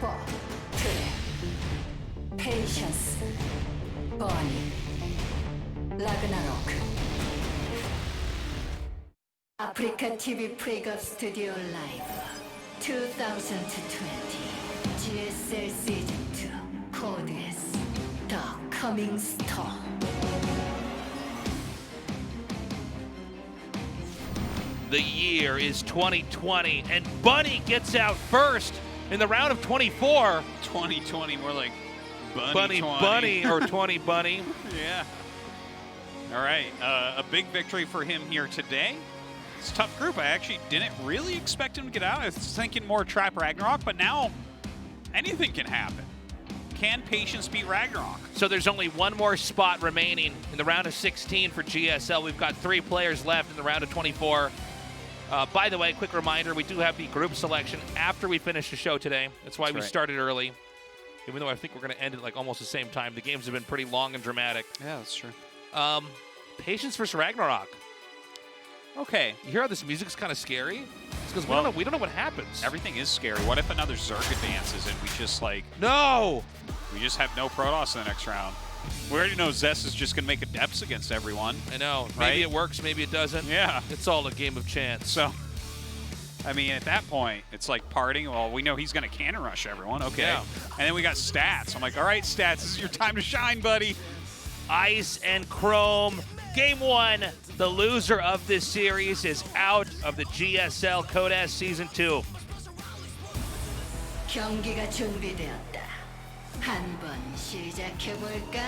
4, 트랩, 페이션스, 버니, 라그나로크. 아프리카 TV 프레이업 스튜디오 라이브 2020 GSL 시즌 2 코드 S The Coming Storm. The year is 2020, and Bunny gets out first in the round of 24. 2020, more like Bunny 20. Bunny, or 20 Bunny. Yeah. All right, a big victory for him here today. It's a tough group. I actually didn't really expect him to get out. I was thinking more trap RagnaroK, but now anything can happen. Can Patience beat RagnaroK? So there's only one more spot remaining in the round of 16 for GSL. We've got 3 players left in the round of 24. By the way, quick reminder, we do have the group selection after we finish the show today. That's why we started early. Even though I think we're going to end at like almost the same time. The games have been pretty long and dramatic. Yeah, that's true. Patience versus RagnaroK. Okay. You hear how this music's kind of scary? It's because we don't know what happens. Everything is scary. What if another Zerg advances and we just like... No! We just have no Protoss in the next round. We already know Zess is just going to make adepts against everyone. I know. Right? Maybe it works, maybe it doesn't. Yeah. It's all a game of chance. So, I mean, at that point, it's like parting. Well, we know he's going to cannon rush everyone. Okay. Yeah. And then we got Stats. I'm like, all right, Stats, this is your time to shine, buddy. Ice and Chrome. Game 1, the loser of this series is out of the GSL Code S Season 2. 경기가 준비되었다. 한번 시작해 볼까?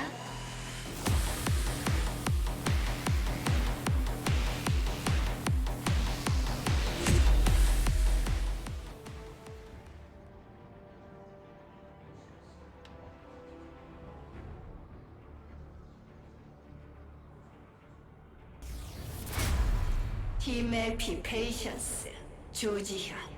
팀의 피 페이션스 조지현.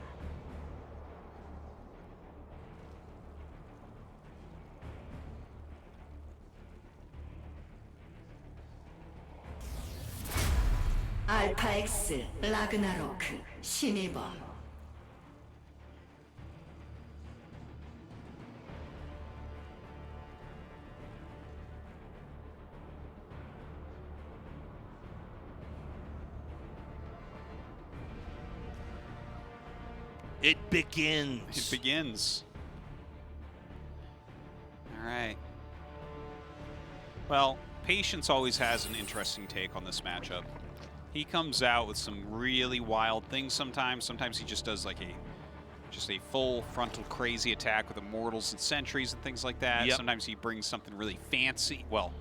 알파 X 라그나로크 신이범. It begins. It begins. All right. Well, Patience always has an interesting take on this matchup. He comes out with some really wild things sometimes. Sometimes he just does like a full frontal crazy attack with Immortals and Sentries and things like that. Yep. Sometimes he brings something really fancy. Well,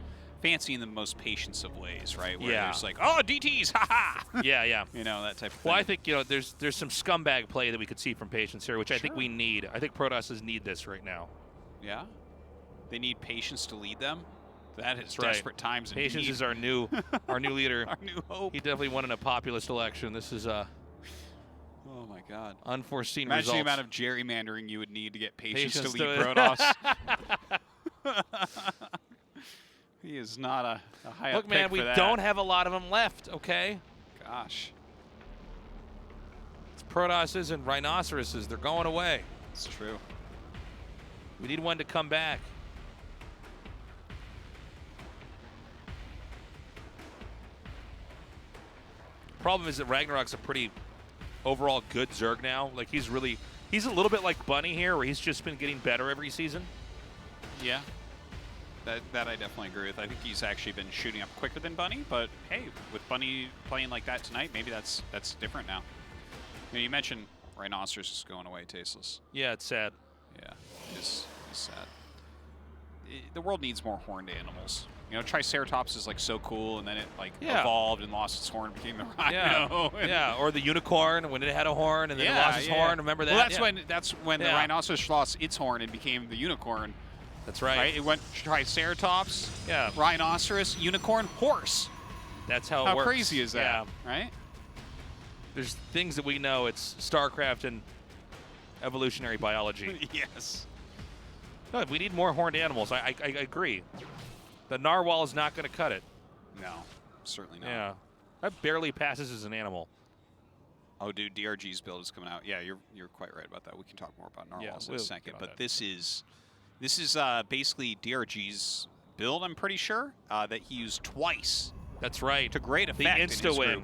fancy in the most Patience of ways, right? Where Yeah. there's like, oh, DTs, haha! Yeah, yeah. You know, that type of thing. Well, I think, there's some scumbag play that we could see from Patience here, which I think we need. I think Protosses need this right now. Yeah? They need Patience to lead them? That is right. desperate times indeed. Patience is our new leader. Our new hope. He definitely won in a populist election. This is oh my God. Unforeseen Imagine results. the amount of gerrymandering you would need to get Patience to lead to Protoss. He is not a high Look, up man, pick we for that. don't have a lot of them left, okay? Gosh. It's Protosses and Rhinoceroses. They're going away. It's true. We need one to come back. Problem is that RagnaroK's a pretty overall good Zerg now. Like he's a little bit like Bunny here, where he's just been getting better every season. Yeah. That I definitely agree with. I think he's actually been shooting up quicker than Bunny, but hey, with Bunny playing like that tonight, maybe that's different now. You mentioned Rhinoceros is going away, Tasteless. Yeah, it's sad. Yeah, it's sad. The world needs more horned animals. Triceratops is like so cool, and then it evolved and lost its horn, became the rhino. Yeah, or the unicorn when it had a horn and then it lost its horn. Remember that? Well, that's when the rhinoceros lost its horn and became the unicorn. That's right. It went Triceratops, rhinoceros, unicorn, horse. That's how it works. How crazy is that? Yeah. Right? There's things that we know. It's StarCraft and evolutionary biology. Yes. No, we need more horned animals. I agree. The narwhal is not going to cut it. No, certainly not. Yeah. That barely passes as an animal. Oh, dude, DRG's build is coming out. Yeah, you're quite right about that. We can talk more about Narwhals in a second. But this is basically DRG's build, I'm pretty sure, that he used twice. That's right. To great effect. The insta-win.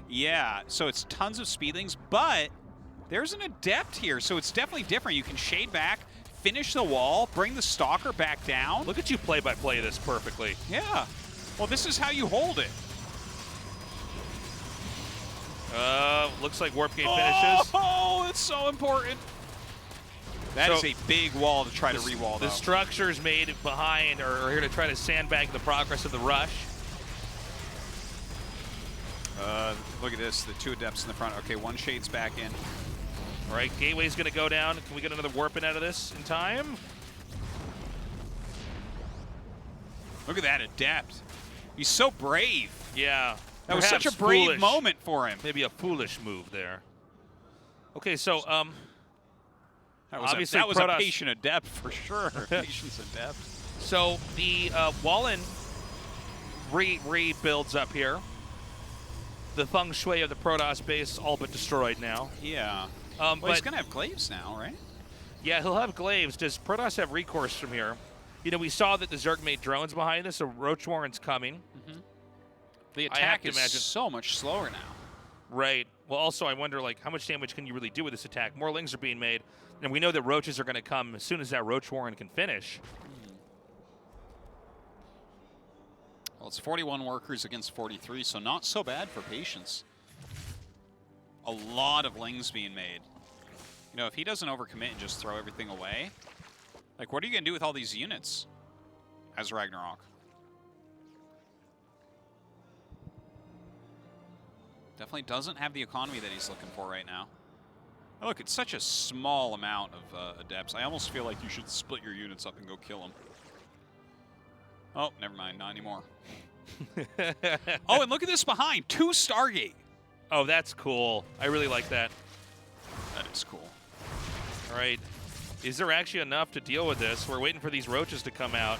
Yeah, so it's tons of speedlings, but there's an adept here, so it's definitely different. You can shade back, finish the wall, bring the stalker back down. Look at you play-by-play this perfectly. Yeah. Well, this is how you hold it. Looks like Warp Gate finishes. Oh, it's so important. That is a big wall to try to re-wall, though. The structures made behind are here to try to sandbag the progress of the rush. Look at this, the 2 adepts in the front. Okay, 1 shade's back in. All right, Gateway's going to go down. Can we get another warping out of this in time? Look at that adept. He's so brave. Yeah. That was such a brave moment for him. Maybe a foolish move there. Okay, so that was obviously a patient adept for sure. Patience adept. So the Wallen rebuilds up here. The feng shui of the Protoss base all but destroyed now. Yeah. Well, he's going to have glaives now, right? Yeah, he'll have glaives. Does Protoss have recourse from here? You know, we saw that the Zerg made drones behind us, so Roach Warren's coming. Mm-hmm. The attack is so much slower now. Right. Well, also, I wonder, like, how much damage can you really do with this attack? More lings are being made, and we know that Roaches are going to come as soon as that Roach Warren can finish. Well, it's 41 workers against 43, so not so bad for Patience. A lot of lings being made. You know, if he doesn't overcommit and just throw everything away, like, what are you going to do with all these units as RagnaroK? Definitely doesn't have the economy that he's looking for right now. Oh, look, it's such a small amount of adepts. I almost feel like you should split your units up and go kill them. Oh, never mind. Not anymore. Oh, and look at this behind. 2 Stargate. Oh, that's cool. I really like that. That is cool. All right. Is there actually enough to deal with this? We're waiting for these Roaches to come out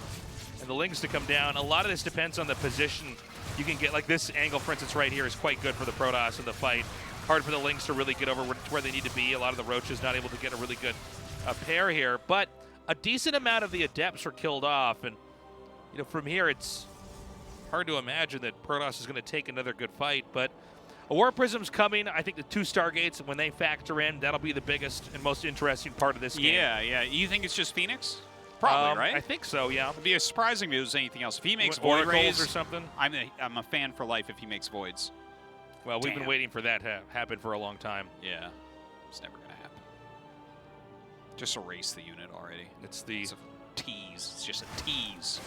and the lings to come down. A lot of this depends on the position you can get. Like this angle, for instance, right here is quite good for the Protoss in the fight. Hard for the lings to really get over where they need to be. A lot of the Roaches not able to get a really good pair here. But a decent amount of the Adepts were killed off. And, you know, from here, it's hard to imagine that Protoss is going to take another good fight. But a War Prism's coming. I think the 2 Stargates, when they factor in, that'll be the biggest and most interesting part of this game. Yeah, yeah. You think it's just Phoenix? Probably, right? I think so, yeah. It'd be surprising if it was anything else. If he makes Void Void Rays or something. I'm a fan for life if he makes Voids. Well, we've been waiting for that to happen for a long time. Yeah. It's never going to happen. Just erase the unit already. It's a tease. It's just a tease.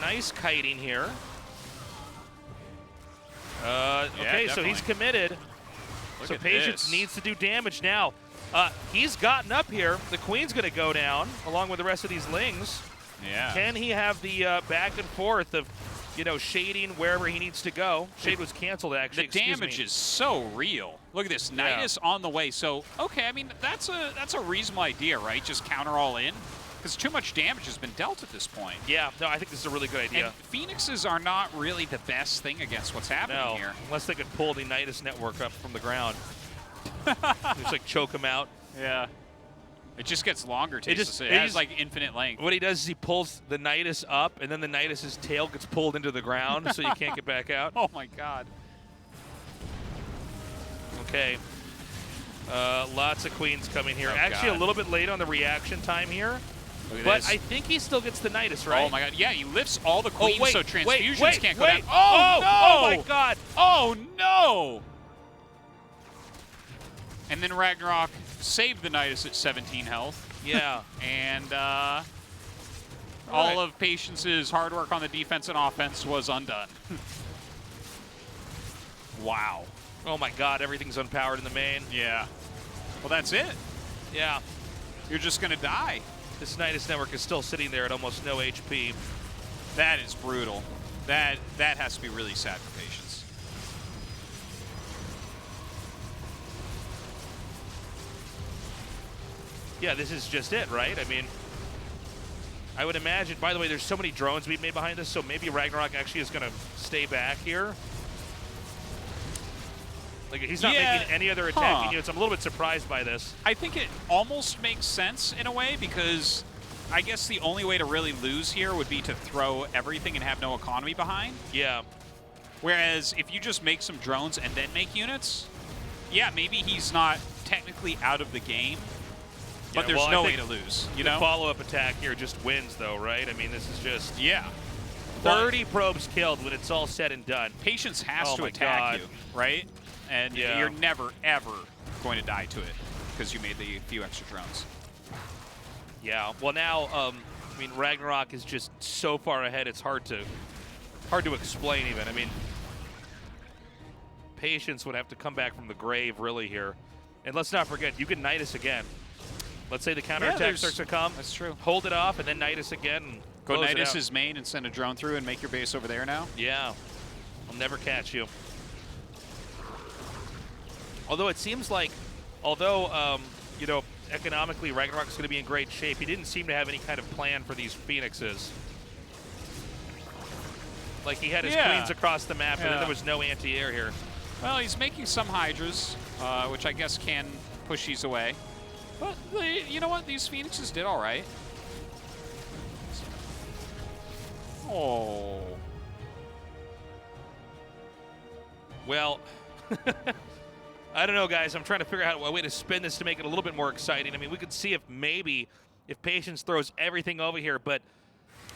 Nice kiting here. Yeah, okay, so definitely. he's committed. So Patience needs to do damage now. He's gotten up here. The Queen's going to go down along with the rest of these lings. Yeah. Can he have the back and forth of, you know, shading wherever he needs to go? Shade was canceled, actually. The damage is so real. Look at this. Nidus on the way. So, okay, I mean, that's a reasonable idea, right? Just counter all in. Because too much damage has been dealt at this point. Yeah, no, I think this is a really good idea. And Phoenixes are not really the best thing against what's happening here. Unless they could pull the Nidus network up from the ground. Just like choke him out. Yeah. It just gets longer, too. It has like infinite length. What he does is he pulls the Nidus up, and then the Nidus's tail gets pulled into the ground, so you can't get back out. Oh my God. Okay. Lots of Queens coming here. Oh, actually, God. a little bit late on the reaction time here. But I think he still gets the Nidus, right? Oh my God. Yeah, he lifts all the Queens so transfusions can't go down. Oh, no! Oh my God. Oh no! And then RagnaroK saved the Nidus at 17 health. Yeah. And all of Patience's hard work on the defense and offense was undone. Wow. Oh my God, everything's unpowered in the main. Yeah. Well, that's it. Yeah. You're just going to die. This Nidus network is still sitting there at almost no HP. That is brutal. That has to be really sad for Patience. Yeah, this is just it, right? I mean, I would imagine, by the way, there's so many drones being made behind us, so maybe RagnaroK actually is going to stay back here. Like, he's not Yeah. making any other attacking Huh. units. I'm a little bit surprised by this. I think it almost makes sense in a way because I guess the only way to really lose here would be to throw everything and have no economy behind. Yeah. Whereas if you just make some drones and then make units, yeah, maybe he's not technically out of the game, but Yeah, there's well, I no way think to lose, you the know? follow-up attack here just wins, though, right? I mean, this is just Yeah. 30 probes killed when it's all said and done. Patience has Oh to my attack God. you, right? And Yeah. you're never, ever going to die to it because you made the few extra drones. Yeah. Well, now, I mean, RagnaroK is just so far ahead. It's hard to explain even. I mean, Patience would have to come back from the grave really here. And let's not forget, you can Nidus again. Let's say the counterattack starts to come. That's true. Hold it off and then Nidus again. And Go close it Nidus out. his main and send a drone through and make your base over there now. Yeah. I'll never catch you. Although it seems like, you know, economically RagnaroK is going to be in great shape, he didn't seem to have any kind of plan for these Phoenixes. Like, he had his queens across the map, and then there was no anti-air here. Well, he's making some Hydras, which I guess can push these away. But you know what? These Phoenixes did all right. Oh. Well, I don't know, guys. I'm trying to figure out a way to spin this to make it a little bit more exciting. I mean, we could see if maybe if Patience throws everything over here, but,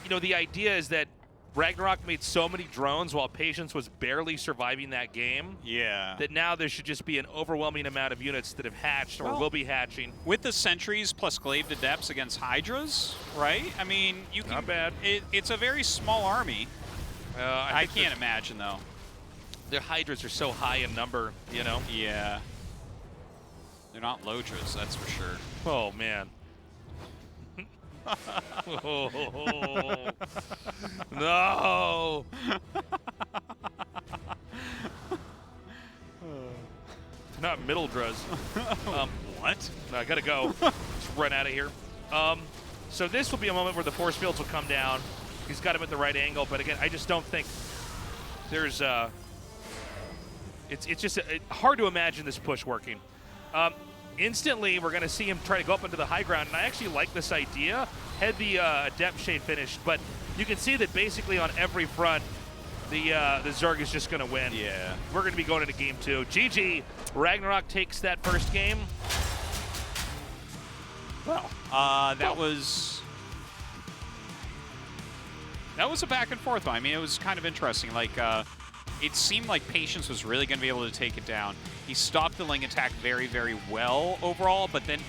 you know, the idea is that RagnaroK made so many drones while Patience was barely surviving that game. Yeah. That now there should just be an overwhelming amount of units that have hatched or will be hatching. With the sentries plus glaive adepts against Hydras, right? I mean, you can. Not bad. It's a very small army. I think can't imagine though. their Hydras are so high in number, you know? Yeah. They're not Lodras, that's for sure. Oh, man. Oh, no. Not middle Draz. What? No, I gotta go. Just run out of here. So this will be a moment where the force fields will come down. He's got him at the right angle, but again, I just don't think there's it's just hard to imagine this push working. Instantly, we're going to see him try to go up into the high ground, and I actually like this idea. Had the Adept Shade finished, but you can see that basically on every front, the Zerg is just going to win. Yeah. We're going to be going into game 2. GG. RagnaroK takes that first game. Well, that was a back and forth one. I mean, it was kind of interesting. Like, it seemed like Patience was really going to be able to take it down. He stopped the Ling attack very, very well overall, but then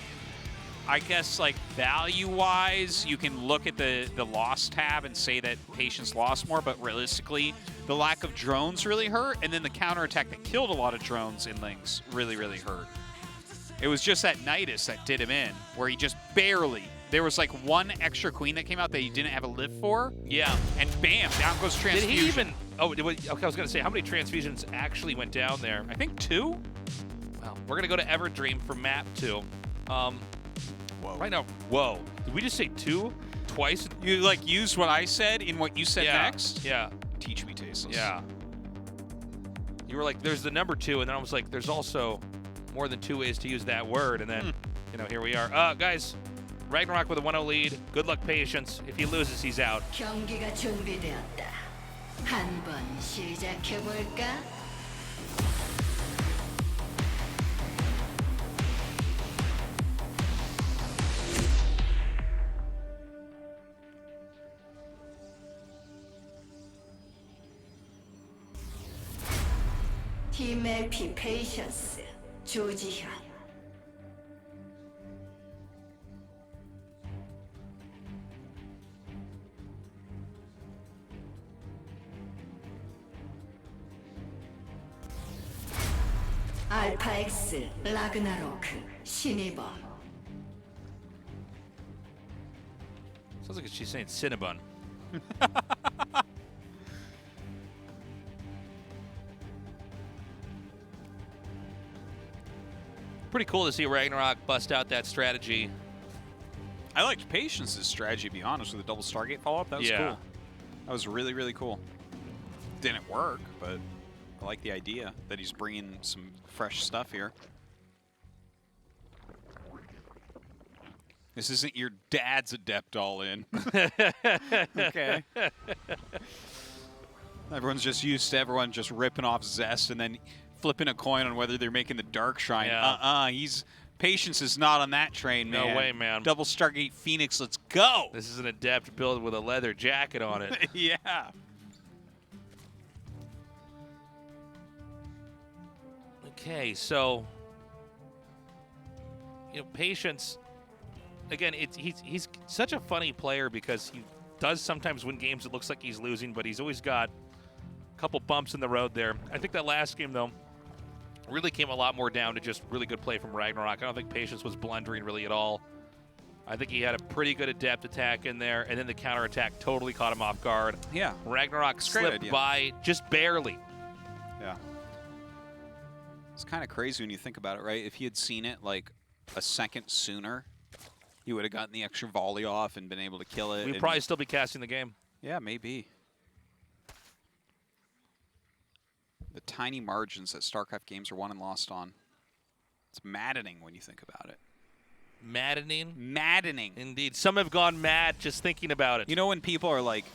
I guess, like, value-wise, you can look at the loss tab and say that Patience lost more, but realistically, the lack of drones really hurt, and then the counterattack that killed a lot of drones in Lings really, really hurt. It was just that Nidus that did him in, where he just barely... There was, like, one extra queen that came out that he didn't have a lift for. Yeah. And bam, down goes Transfusion. Did he even... Oh, okay, I was going to say, how many transfusions actually went down there? I think 2. Well, we're going to go to Everdream for map 2. Whoa. Right now, whoa. Did we just say 2? Twice? You, like, used what I said in what you said Yeah. next? Yeah. Teach me, Tasteless. Yeah. You were like, there's the number 2, and then I was like, there's also more than 2 ways to use that word, and then, you know, here we are. Guys, RagnaroK with a 1-0 lead. Good luck, Patience. If he loses, he's out. 경기가 준비되었다. 한번 시작해 볼까? 팀의 피페이션스 조지현. 알파 X 라그나로크 신이범. Sounds like she's saying Cinnabon. Pretty cool to see RagnaroK bust out that strategy. I liked Patience's strategy, to be honest, with the double Stargate follow-up. That was cool. That was really, really cool. Didn't work, but... I like the idea that he's bringing some fresh stuff here. This isn't your dad's Adept all in. Okay. Everyone's just used to everyone just ripping off Zest and then flipping a coin on whether they're making the Dark Shrine. Yeah. Patience is not on that train, man. No way, man. Double Stargate Phoenix, let's go. This is an Adept build with a leather jacket on it. Yeah. Okay, so Patience. Again, he's such a funny player because he does sometimes win games. It looks like he's losing, but he's always got a couple bumps in the road there. I think that last game though really came a lot more down to just really good play from RagnaroK. I don't think Patience was blundering really at all. I think he had a pretty good Adept attack in there, and then the counterattack totally caught him off guard. Yeah. RagnaroK slipped by just barely. Yeah. It's kind of crazy when you think about it, right? If he had seen it like a second sooner, he would have gotten the extra volley off and been able to kill it. We'd probably still be casting the game. Yeah, maybe. The tiny margins that StarCraft games are won and lost on. It's maddening when you think about it. Maddening? Maddening. Indeed. Some have gone mad just thinking about it. You know when people are like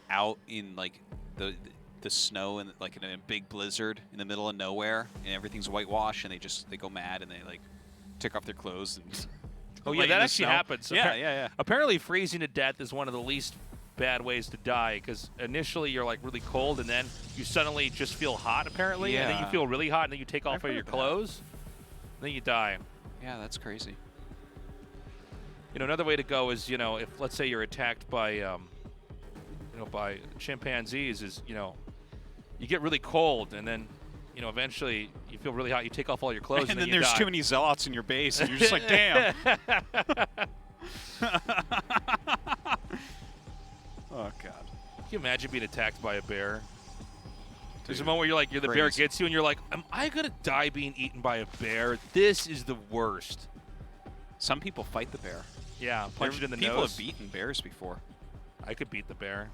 out in like the snow and like in a big blizzard in the middle of nowhere and everything's whitewash and they go mad and they like take off their clothes and oh yeah, that actually happens. Yeah. Apparently freezing to death is one of the least bad ways to die because initially you're like really cold and then you suddenly just feel hot apparently, and then you feel really hot and then you take off all your clothes, and then you die. Yeah, that's crazy. Another way to go is, if let's say you're attacked by, by chimpanzees, is, you get really cold and then, eventually you feel really hot. You take off all your clothes and then there's die. too many zealots in your base and you're just like, damn. Oh, God. Can you imagine being attacked by a bear? There's a moment where the bear gets you and you're like, am I going to die being eaten by a bear? This is the worst. Some people fight the bear. Yeah, punch it in the nose. People have beaten bears before. I could beat the bear.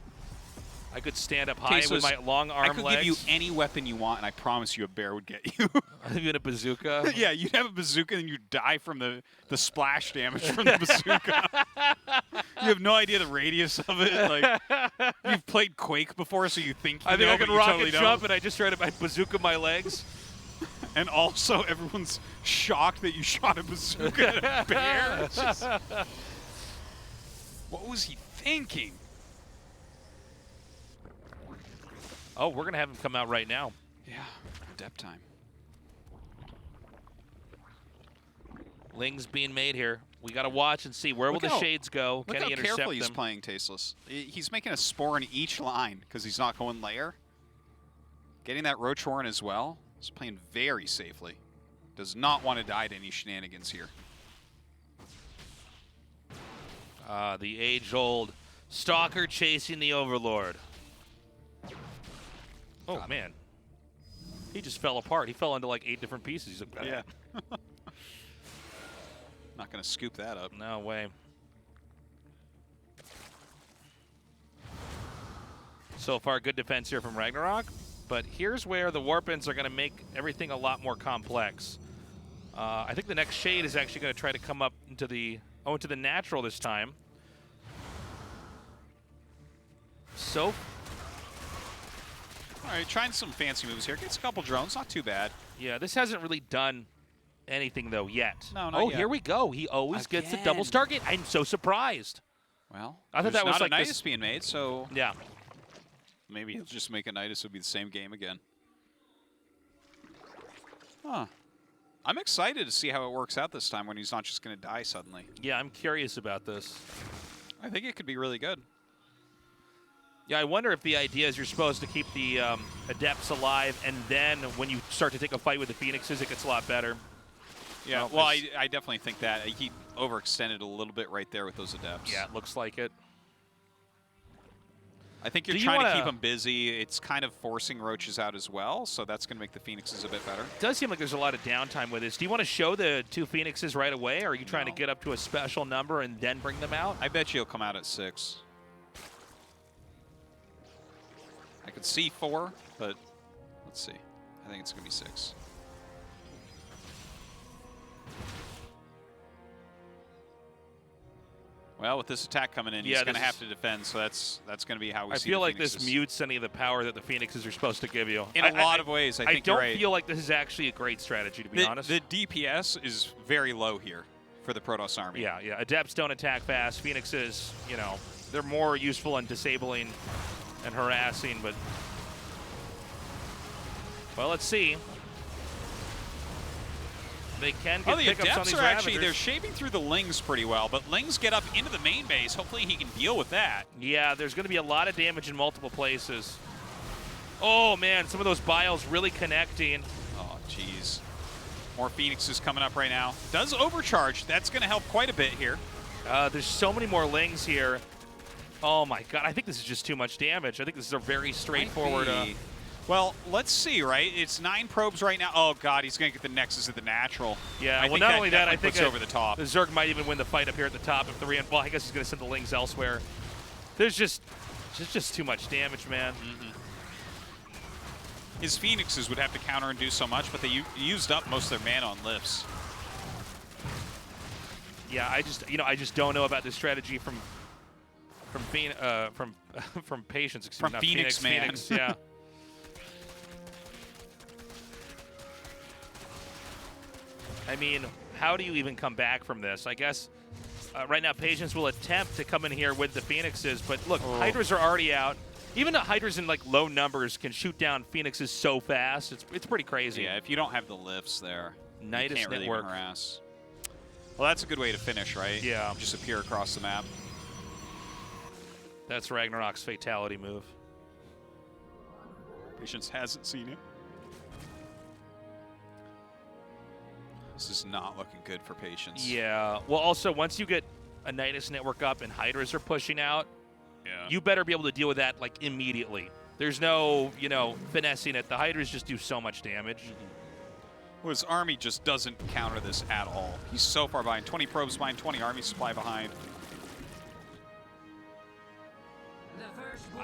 I could stand up high with my long arm legs. I could give you any weapon you want, and I promise you a bear would get you. I'd give you a bazooka. Yeah, you'd have a bazooka, and you'd die from the splash damage from the bazooka. You have no idea the radius of it. Like, you've played Quake before, so you think you know, I can but you rocket totally jump, don't. and I just tried to bazooka my legs. And also, everyone's shocked that you shot a bazooka at a bear. It's just, what was he thinking? Oh, we're going to have him come out right now. Yeah, Adept time. Ling's being made here. We got to watch and see. Where will the shades go? Can he intercept them? Look how carefully he's playing Tasteless. He's making a spore in each line because he's not going layer. Getting that Ro.24 as well. He's playing very safely. Does not want to die to any shenanigans here. The age-old Stalker chasing the Overlord. Oh, man. He just fell apart. He fell into like 8 different pieces. He's like, yeah. Not going to scoop that up. No way. So far, good defense here from RagnaroK. But here's where the Warpins are going to make everything a lot more complex. I think the next Shade is actually going to try to come up into the natural this time. So, all right, trying some fancy moves here. Gets a couple drones, not too bad. Yeah, this hasn't really done anything though yet. No, not yet. Here we go. He always gets the double Stargate. I'm so surprised. Well, I thought that was not like a Nidus being made, so yeah. Maybe he'll just make a Nidus. It'll be the same game again. Huh. I'm excited to see how it works out this time when he's not just going to die suddenly. Yeah, I'm curious about this. I think it could be really good. Yeah, I wonder if the idea is you're supposed to keep the Adepts alive, and then when you start to take a fight with the Phoenixes, it gets a lot better. Yeah, well, I definitely think that. He overextended a little bit right there with those Adepts. Yeah, it looks like it. I think you're trying to keep them busy. It's kind of forcing Roaches out as well, so that's going to make the Phoenixes a bit better. It does seem like there's a lot of downtime with this. Do you want to show the 2 Phoenixes right away, or are you trying to get up to a special number and then bring them out? I bet you he'll come out at 6. I could see 4, but Let's see. I think it's going to be 6. Well, with this attack coming in, he's going to have to defend, so that's going to be how we see I feel the like this Phoenixes. mutes any of the power that the Phoenixes are supposed to give you. In a lot of ways, I think you're right. I don't feel like this is actually a great strategy, to be honest. The DPS is very low here for the Protoss army. Yeah, yeah. Adepts don't attack fast. Phoenixes, you know, they're more useful in disabling and harassing, but... Well, let's see. They can get the pickups on Adepts these are actually, Ravagers. they're shaving through the Lings pretty well, but Lings get up into the main base. Hopefully he can deal with that. Yeah, there's going to be a lot of damage in multiple places. Oh, man, some of those biles really connecting. Oh, jeez. More Phoenixes coming up right now. Does overcharge. That's going to help quite a bit here. There's so many more Lings here. Oh, my God. I think this is just too much damage. I think this is a very straightforward... Well, let's see, right? It's 9 probes right now. Oh, God, he's going to get the Nexus at the natural. Yeah, I well, think not only that, I puts think over the top. the Zerg might even win the fight up here at the top if the well, I guess he's going to send the Lings elsewhere. There's just too much damage, man. His Phoenixes would have to counter and do so much, but they used up most of their mana on lifts. Yeah, I just don't know about this strategy from Patience. Excuse me, From not Phoenix, man. Phoenix, yeah. I mean, how do you even come back from this? I guess right now Patience will attempt to come in here with the Phoenixes, but look, Hydras are already out. Even the Hydras in like low numbers can shoot down Phoenixes so fast. It's pretty crazy. Yeah, if you don't have the lifts there, Nidus you can't really Network. even harass. Well, that's a good way to finish, right? Yeah. Just appear across the map. That's RagnaroK's fatality move. Patience hasn't seen it. This is not looking good for Patience. Yeah. Well, also, once you get a Nidus Network up and Hydras are pushing out, you better be able to deal with that, like, immediately. There's no, you know, finessing it. The Hydras just do so much damage. Well, his army just doesn't counter this at all. He's so far behind. 20 probes behind, 20 army supply behind.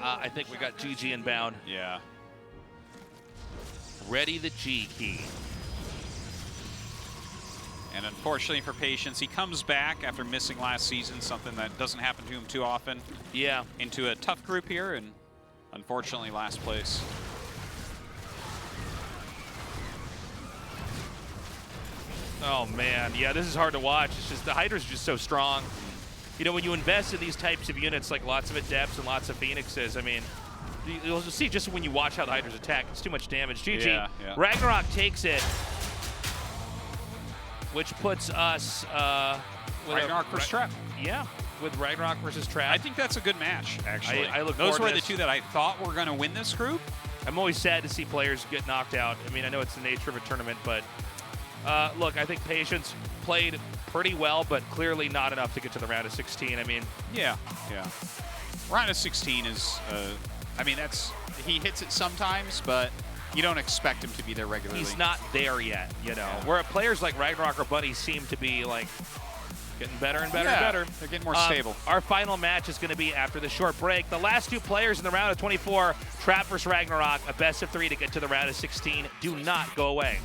I think we got GG inbound. Yeah. Ready the G key. And unfortunately for Patience, he comes back after missing last season, something that doesn't happen to him too often. Yeah. Into a tough group here, and unfortunately last place. Oh, man. Yeah, this is hard to watch. It's just the Hydra's just so strong. You know, when you invest in these types of units, like lots of Adepts and lots of Phoenixes, I mean, you'll see just when you watch how the Hydras attack, it's too much damage. GG. Yeah. RagnaroK takes it, which puts us with RagnaroK versus Trap. Yeah, with RagnaroK versus Trap. I think that's a good match, actually. I look Those forward were to the this. two that I thought were going to win this group. I'm always sad to see players get knocked out. I mean, I know it's the nature of a tournament, but look, I think Patience played pretty well, but clearly not enough to get to the round of 16. I mean, yeah. Round of 16 is, I mean, he hits it sometimes, but you don't expect him to be there regularly. he's not there yet, you know. Where players like RagnaroK or Buddy seem to be like getting better and better and better. They're getting more stable. Our final match is going to be after the short break. The last two players in the round of 24, Trap versus RagnaroK, a best of 3 to get to the round of 16. Do not go away.